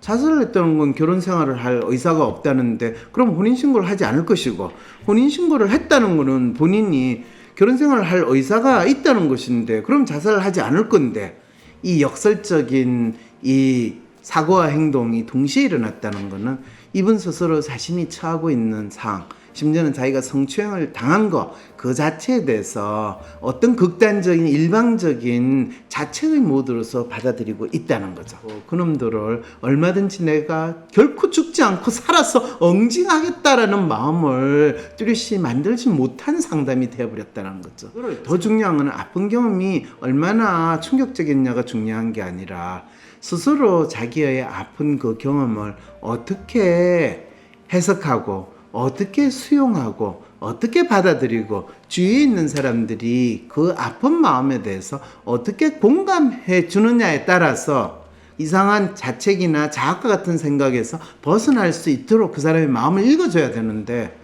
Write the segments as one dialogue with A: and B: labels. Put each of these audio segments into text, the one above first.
A: 자살을 했다는 건 결혼 생활을 할 의사가 없다는데 그럼 혼인신고를 하지 않을 것이고, 혼인신고를 했다는 거는 본인이 결혼 생활을 할 의사가 있다는 것인데 그럼 자살을 하지 않을 건데, 이 역설적인 이 사고와 행동이 동시에 일어났다는 것은 이분 스스로 자신이 처하고 있는 상황, 심지어는 자기가 성추행을 당한 것 그 자체에 대해서 어떤 극단적인 일방적인 자책의 모드로서 받아들이고 있다는 거죠. 그놈들을 얼마든지 내가 결코 죽지 않고 살아서 응징하겠다라는 마음을 뚜렷이 만들지 못한 상담이 되어버렸다는 거죠. 더 중요한 건 아픈 경험이 얼마나 충격적이냐가 중요한 게 아니라 스스로 자기의 아픈 그 경험을 어떻게 해석하고 어떻게 수용하고 어떻게 받아들이고 주위에 있는 사람들이 그 아픈 마음에 대해서 어떻게 공감해 주느냐에 따라서 이상한 자책이나 자학과 같은 생각에서 벗어날 수 있도록 그 사람의 마음을 읽어줘야 되는데,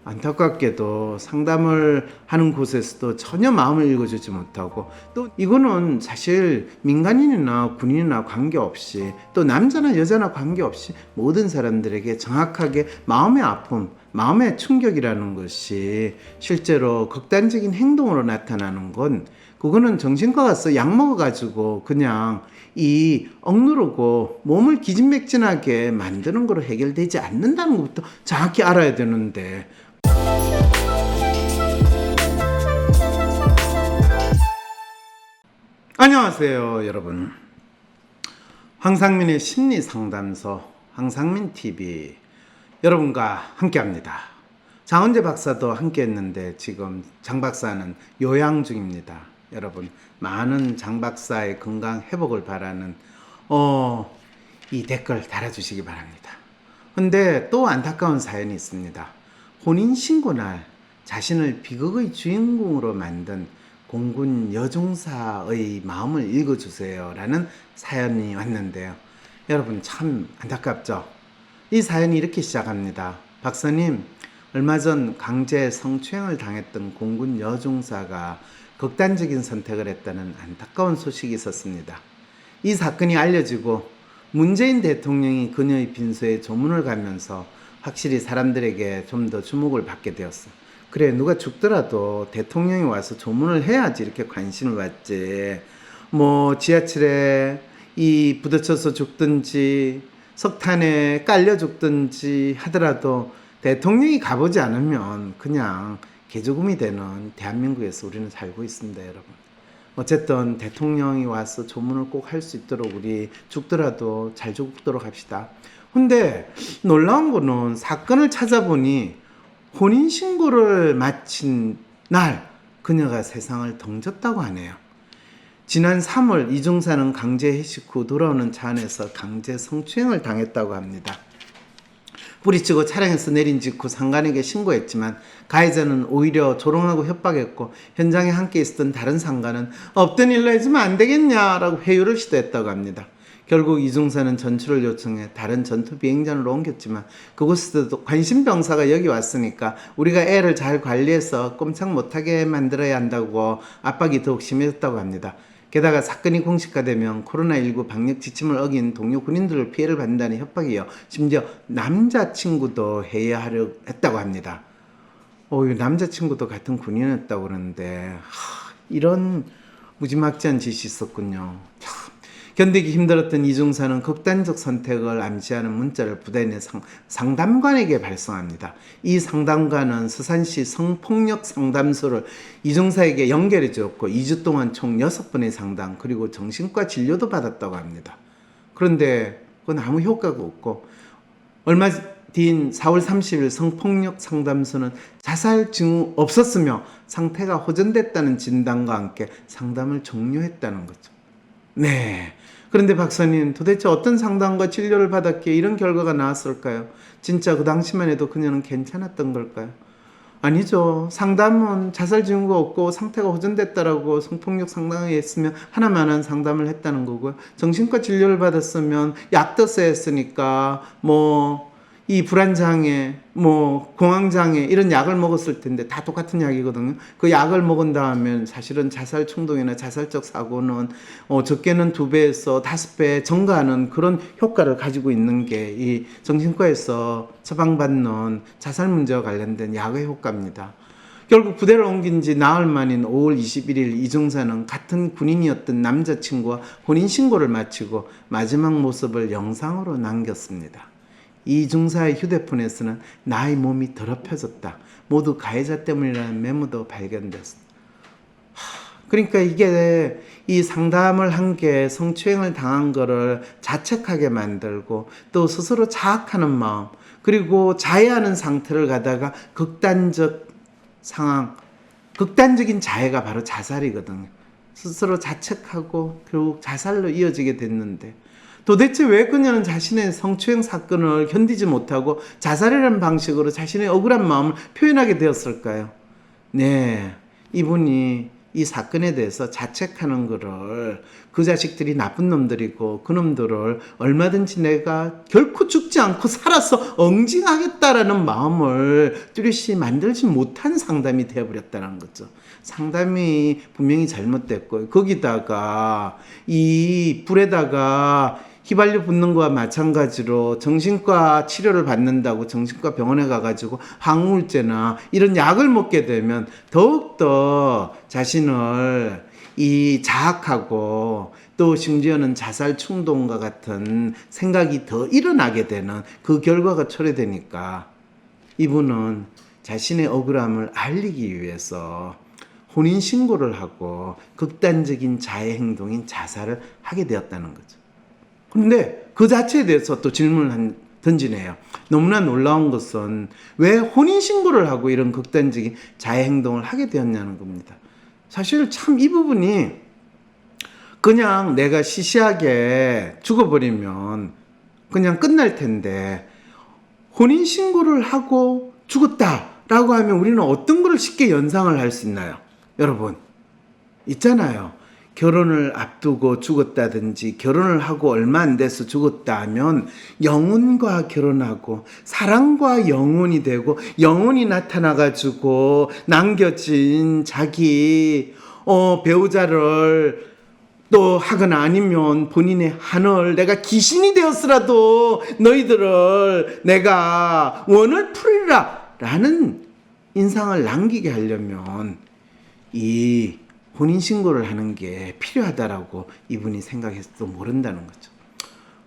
A: 안타깝게도 상담을 하는 곳에서도 전혀 마음을 읽어주지 못하고, 또 이거는 사실 민간인이나 군인이나 관계없이, 또 남자나 여자나 관계없이 모든 사람들에게 정확하게 마음의 아픔, 마음의 충격이라는 것이 실제로 극단적인 행동으로 나타나는 건, 그거는 정신과 가서 약 먹어가지고 그냥 이 억누르고 몸을 기진맥진하게 만드는 거로 해결되지 않는다는 것부터 정확히 알아야 되는데, 안녕하세요 여러분. 황상민의 심리상담소 황상민TV 여러분과 함께합니다. 장원재 박사도 함께했는데 지금 장 박사는 요양 중입니다. 여러분, 많은 장 박사의 건강 회복을 바라는 이 댓글 달아주시기 바랍니다. 근데 또 안타까운 사연이 있습니다. 혼인신고날 자신을 비극의 주인공으로 만든 공군 여중사의 마음을 읽어주세요 라는 사연이 왔는데요. 여러분, 참 안타깝죠? 이 사연이 이렇게 시작합니다. 박사님, 얼마 전 강제 성추행을 당했던 공군 여중사가 극단적인 선택을 했다는 안타까운 소식이 있었습니다. 이 사건이 알려지고 문재인 대통령이 그녀의 빈소에 조문을 가면서 확실히 사람들에게 좀 더 주목을 받게 되었어. 그래, 누가 죽더라도 대통령이 와서 조문을 해야지 이렇게 관심을 받지. 뭐 지하철에 이 부딪혀서 죽든지 석탄에 깔려 죽든지 하더라도 대통령이 가보지 않으면 그냥 개조금이 되는 대한민국에서 우리는 살고 있습니다, 여러분. 어쨌든 대통령이 와서 조문을 꼭 할 수 있도록 우리 죽더라도 잘 죽도록 합시다. 근데 놀라운 거는 사건을 찾아보니 혼인신고를 마친 날 그녀가 세상을 덩졌다고 하네요. 지난 3월 이중사는 강제 해식 후 돌아오는 차 안에서 강제 성추행을 당했다고 합니다. 뿌리치고 차량에서 내린 직후 상관에게 신고했지만 가해자는 오히려 조롱하고 협박했고, 현장에 함께 있었던 다른 상관은 없던 일로 해주면 안 되겠냐라고 회유를 시도했다고 합니다. 결국 이중사는 전출을 요청해 다른 전투 비행장으로 옮겼지만 그곳에서도 관심병사가 여기 왔으니까 우리가 애를 잘 관리해서 꼼짝 못하게 만들어야 한다고 압박이 더욱 심해졌다고 합니다. 게다가 사건이 공식화되면 코로나19 방역 지침을 어긴 동료 군인들을 피해를 받는다는 협박이요, 심지어 남자친구도 해야하려 했다고 합니다. 남자친구도 같은 군인이었다고 그러는데 이런 무지막지한 짓이 있었군요. 참. 견디기 힘들었던 이중사는 극단적 선택을 암시하는 문자를 부대에 상담관에게 발송합니다. 이 상담관은 서산시 성폭력 상담소를 이중사에게 연결해 주었고 2주 동안 총 6번의 상담 그리고 정신과 진료도 받았다고 합니다. 그런데 그건 아무 효과가 없고, 얼마 뒤인 4월 30일 성폭력 상담소는 자살 징후 없었으며 상태가 호전됐다는 진단과 함께 상담을 종료했다는 거죠. 네. 그런데 박사님, 도대체 어떤 상담과 진료를 받았기에 이런 결과가 나왔을까요? 진짜 그 당시만 해도 그녀는 괜찮았던 걸까요? 아니죠. 상담은 자살 징후가 없고 상태가 호전됐다라고 성폭력 상담을 했으면 하나만한 상담을 했다는 거고요. 정신과 진료를 받았으면 약도 써야 했으니까 뭐 이 불안장애, 뭐 공황장애 이런 약을 먹었을 텐데 다 똑같은 약이거든요. 그 약을 먹은 다음에 사실은 자살 충동이나 자살적 사고는 적게는 2배에서 5배 증가하는 그런 효과를 가지고 있는 게 이 정신과에서 처방받는 자살 문제와 관련된 약의 효과입니다. 결국 부대를 옮긴 지 나흘 만인 5월 21일 이 중사는 같은 군인이었던 남자친구와 혼인신고를 마치고 마지막 모습을 영상으로 남겼습니다. 이 중사의 휴대폰에서는 나의 몸이 더럽혀졌다. 모두 가해자 때문이라는 메모도 발견됐습니다. 그러니까 이게 이 상담을 한 게 성추행을 당한 거를 자책하게 만들고 또 스스로 자학하는 마음 그리고 자해하는 상태를 가다가 극단적 상황, 극단적인 자해가 바로 자살이거든요. 스스로 자책하고 결국 자살로 이어지게 됐는데 도대체 왜 그녀는 자신의 성추행 사건을 견디지 못하고 자살이라는 방식으로 자신의 억울한 마음을 표현하게 되었을까요? 네, 이분이 이 사건에 대해서 자책하는 거를 그 자식들이 나쁜 놈들이고 그 놈들을 얼마든지 내가 결코 죽지 않고 살아서 응징하겠다라는 마음을 뚜렷이 만들지 못한 상담이 되어버렸다는 거죠. 상담이 분명히 잘못됐고 거기다가 이 불에다가 휘발유 붓는 거와 마찬가지로 정신과 치료를 받는다고 정신과 병원에 가가지고 항우울제나 이런 약을 먹게 되면 더욱더 자신을 이 자학하고 또 심지어는 자살 충동과 같은 생각이 더 일어나게 되는 그 결과가 초래되니까 이분은 자신의 억울함을 알리기 위해서 혼인신고를 하고 극단적인 자해 행동인 자살을 하게 되었다는 거죠. 그런데 그 자체에 대해서 또 질문을 던지네요. 너무나 놀라운 것은 왜 혼인신고를 하고 이런 극단적인 자해 행동을 하게 되었냐는 겁니다. 사실 참 이 부분이 그냥 내가 시시하게 죽어버리면 그냥 끝날 텐데 혼인신고를 하고 죽었다라고 하면 우리는 어떤 걸 쉽게 연상을 할 수 있나요? 여러분 있잖아요. 결혼을 앞두고 죽었다든지 결혼을 하고 얼마 안 돼서 죽었다 하면 영혼과 결혼하고 사랑과 영혼이 되고 영혼이 나타나가지고 남겨진 자기 배우자를 또 하거나 아니면 본인의 한을 내가 귀신이 되었으라도 너희들을 내가 원을 풀리라 라는 인상을 남기게 하려면 이 혼인신고를 하는 게 필요하다라고 이분이 생각해서도 모른다는 거죠.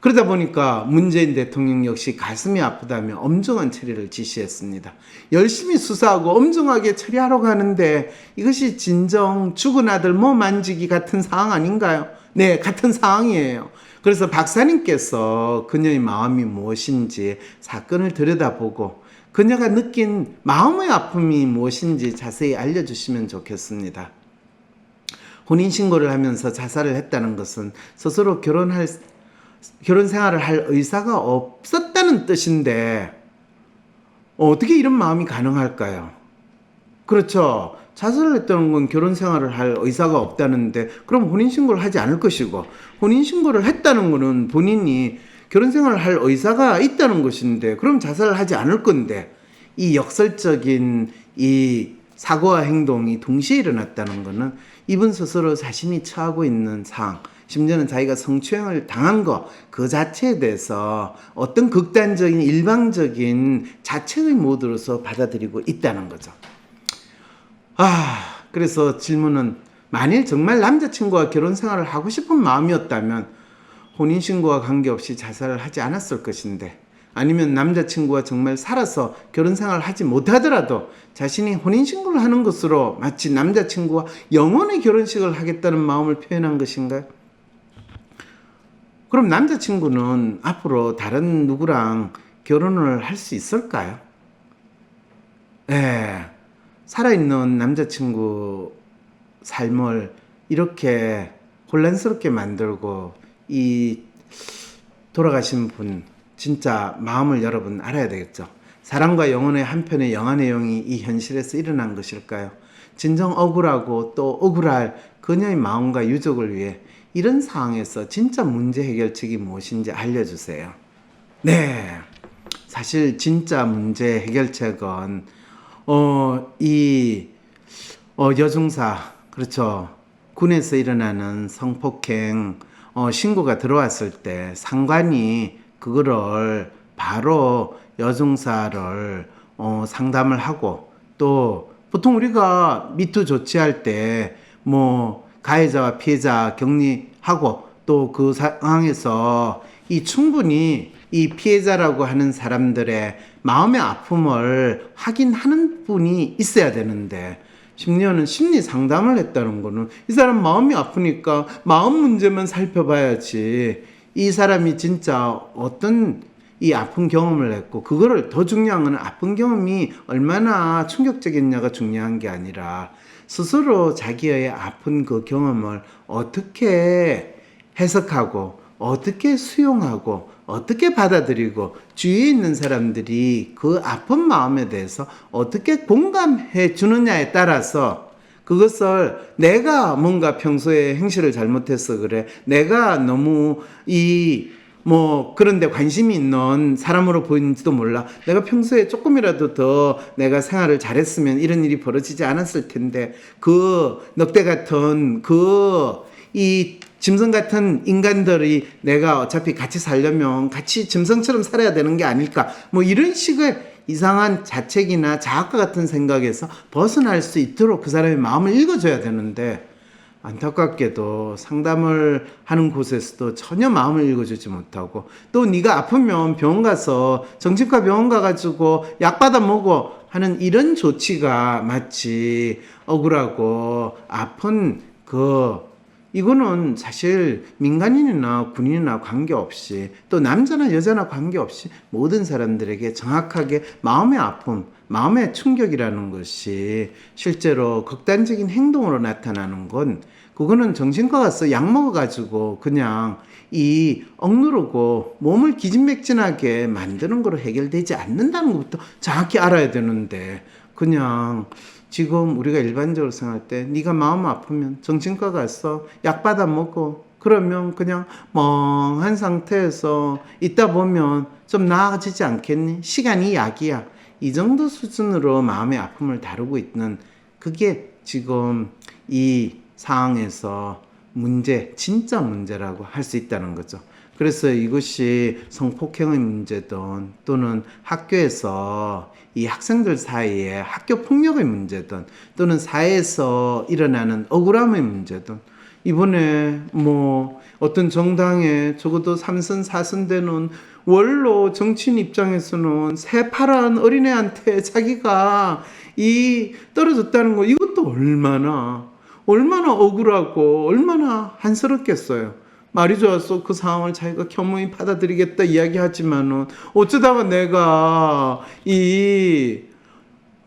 A: 그러다 보니까 문재인 대통령 역시 가슴이 아프다며 엄정한 처리를 지시했습니다. 열심히 수사하고 엄정하게 처리하러 가는데 이것이 진정 죽은 아들 몸 만지기 같은 상황 아닌가요? 네, 같은 상황이에요. 그래서 박사님께서 그녀의 마음이 무엇인지 사건을 들여다보고 그녀가 느낀 마음의 아픔이 무엇인지 자세히 알려주시면 좋겠습니다. 혼인신고를 하면서 자살을 했다는 것은 스스로 결혼 생활을 할 의사가 없었다는 뜻인데 어떻게 이런 마음이 가능할까요? 그렇죠. 자살을 했다는 건 결혼 생활을 할 의사가 없다는데 그럼 혼인신고를 하지 않을 것이고 혼인신고를 했다는 거는 본인이 결혼 생활을 할 의사가 있다는 것인데 그럼 자살을 하지 않을 건데 이 역설적인 이 사고와 행동이 동시에 일어났다는 것은 이분 스스로 자신이 처하고 있는 상황, 심지어는 자기가 성추행을 당한 것 그 자체에 대해서 어떤 극단적인 일방적인 자책의 모드로서 받아들이고 있다는 거죠. 그래서 질문은 만일 정말 남자친구와 결혼 생활을 하고 싶은 마음이었다면 혼인신고와 관계없이 자살을 하지 않았을 것인데 아니면 남자친구와 정말 살아서 결혼 생활을 하지 못하더라도 자신이 혼인신고를 하는 것으로 마치 남자친구와 영원의 결혼식을 하겠다는 마음을 표현한 것인가요? 그럼 남자친구는 앞으로 다른 누구랑 결혼을 할 수 있을까요? 네, 살아있는 남자친구 삶을 이렇게 혼란스럽게 만들고 이 돌아가신 분 진짜 마음을 여러분 알아야 되겠죠. 사랑과 영혼의 한편의 영화 내용이 이 현실에서 일어난 것일까요? 진정 억울하고 또 억울할 그녀의 마음과 유족을 위해 이런 상황에서 진짜 문제 해결책이 무엇인지 알려주세요. 네, 사실 진짜 문제 해결책은 여중사, 그렇죠. 군에서 일어나는 성폭행 신고가 들어왔을 때 상관이 그거를 바로 여중사를 상담을 하고, 또 보통 우리가 미투 조치할 때 뭐 가해자와 피해자 격리하고, 또 그 상황에서 이 충분히 이 피해자라고 하는 사람들의 마음의 아픔을 확인하는 분이 있어야 되는데, 심리원은 심리 상담을 했다는 거는 이 사람 마음이 아프니까 마음 문제만 살펴봐야지, 이 사람이 진짜 어떤 이 아픈 경험을 했고, 그거를 더 중요한 건 아픈 경험이 얼마나 충격적이냐가 중요한 게 아니라 스스로 자기의 아픈 그 경험을 어떻게 해석하고 어떻게 수용하고 어떻게 받아들이고 주위에 있는 사람들이 그 아픈 마음에 대해서 어떻게 공감해 주느냐에 따라서, 그것을 내가 뭔가 평소에 행실을 잘못해서 그래, 내가 너무 그런데 관심이 있는 사람으로 보이는지도 몰라, 내가 평소에 조금이라도 더 내가 생활을 잘했으면 이런 일이 벌어지지 않았을 텐데, 그 늑대 같은 이 짐승 같은 인간들이 내가 어차피 같이 살려면 같이 짐승처럼 살아야 되는 게 아닐까, 뭐 이런 식의 이상한 자책이나 자학과 같은 생각에서 벗어날 수 있도록 그 사람의 마음을 읽어줘야 되는데, 안타깝게도 상담을 하는 곳에서도 전혀 마음을 읽어주지 못하고, 또 네가 아프면 병원 가서 정신과 병원 가가지고 약 받아 먹어 하는 이런 조치가 마치 억울하고 아픈 이거는 사실 민간인이나 군인이나 관계없이, 또 남자나 여자나 관계없이 모든 사람들에게 정확하게 마음의 아픔, 마음의 충격이라는 것이 실제로 극단적인 행동으로 나타나는 건, 그거는 정신과 가서 약 먹어가지고 그냥 억누르고 몸을 기진맥진하게 만드는 거로 해결되지 않는다는 것부터 정확히 알아야 되는데, 그냥 지금 우리가 일반적으로 생각할 때 네가 마음 아프면 정신과 가서 약 받아 먹어, 그러면 그냥 멍한 상태에서 있다 보면 좀 나아지지 않겠니? 시간이 약이야. 이 정도 수준으로 마음의 아픔을 다루고 있는, 그게 지금 이 상황에서 진짜 문제라고 할 수 있다는 거죠. 그래서 이것이 성폭행의 문제든, 또는 학교에서 이 학생들 사이에 학교 폭력의 문제든, 또는 사회에서 일어나는 억울함의 문제든, 이번에 어떤 정당에 적어도 3선 4선 되는 원로 정치인 입장에서는 새파란 어린애한테 자기가 떨어졌다는 거, 이것도 얼마나 억울하고 얼마나 한스럽겠어요. 말이 좋아서 그 상황을 자기가 겸허히 받아들이겠다 이야기하지만은, 어쩌다가 내가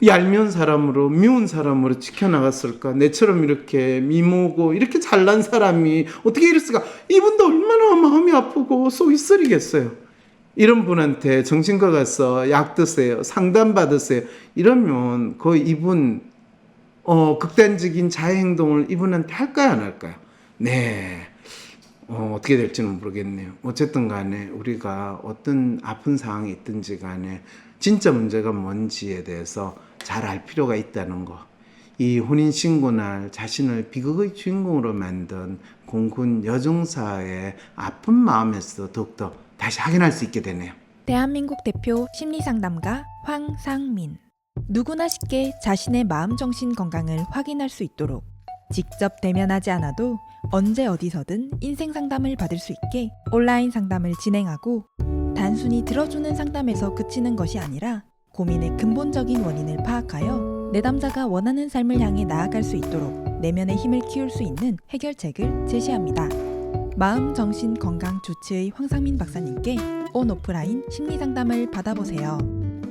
A: 얄미운 사람으로, 미운 사람으로 지켜나갔을까? 내처럼 이렇게 미모고 이렇게 잘난 사람이 어떻게 이랬을까? 이분도 얼마나 마음이 아프고 속이 쓰리겠어요. 이런 분한테 정신과 가서 약 드세요, 상담 받으세요, 이러면 거의 이분 극단적인 자해 행동을 이분한테 할까요, 안 할까요? 네. 어떻게 될지는 모르겠네요. 어쨌든 간에 우리가 어떤 아픈 상황이 있든지 간에 진짜 문제가 뭔지에 대해서 잘 알 필요가 있다는 거. 이 혼인신고날 자신을 비극의 주인공으로 만든 공군 여중사의 아픈 마음에서 더욱더 다시 확인할 수 있게 되네요.
B: 대한민국 대표 심리상담가 황상민. 누구나 쉽게 자신의 마음정신 건강을 확인할 수 있도록 직접 대면하지 않아도 언제 어디서든 인생 상담을 받을 수 있게 온라인 상담을 진행하고, 단순히 들어주는 상담에서 그치는 것이 아니라 고민의 근본적인 원인을 파악하여 내담자가 원하는 삶을 향해 나아갈 수 있도록 내면의 힘을 키울 수 있는 해결책을 제시합니다. 마음 정신 건강 주치의 황상민 박사님께 온 오프라인 심리 상담을 받아보세요.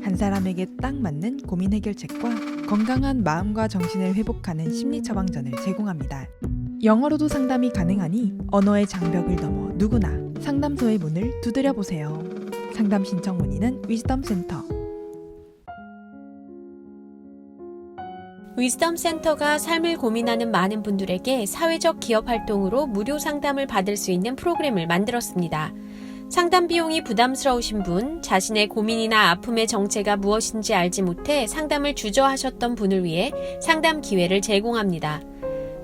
B: 한 사람에게 딱 맞는 고민 해결책과 건강한 마음과 정신을 회복하는 심리 처방전을 제공합니다. 영어로도 상담이 가능하니 언어의 장벽을 넘어 누구나 상담소의 문을 두드려 보세요. 상담 신청 문의는 위즈덤 센터.
C: 위즈덤 센터가 삶을 고민하는 많은 분들에게 사회적 기업 활동으로 무료 상담을 받을 수 있는 프로그램을 만들었습니다. 상담 비용이 부담스러우신 분, 자신의 고민이나 아픔의 정체가 무엇인지 알지 못해 상담을 주저하셨던 분을 위해 상담 기회를 제공합니다.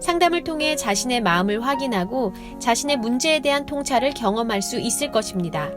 C: 상담을 통해 자신의 마음을 확인하고 자신의 문제에 대한 통찰을 경험할 수 있을 것입니다.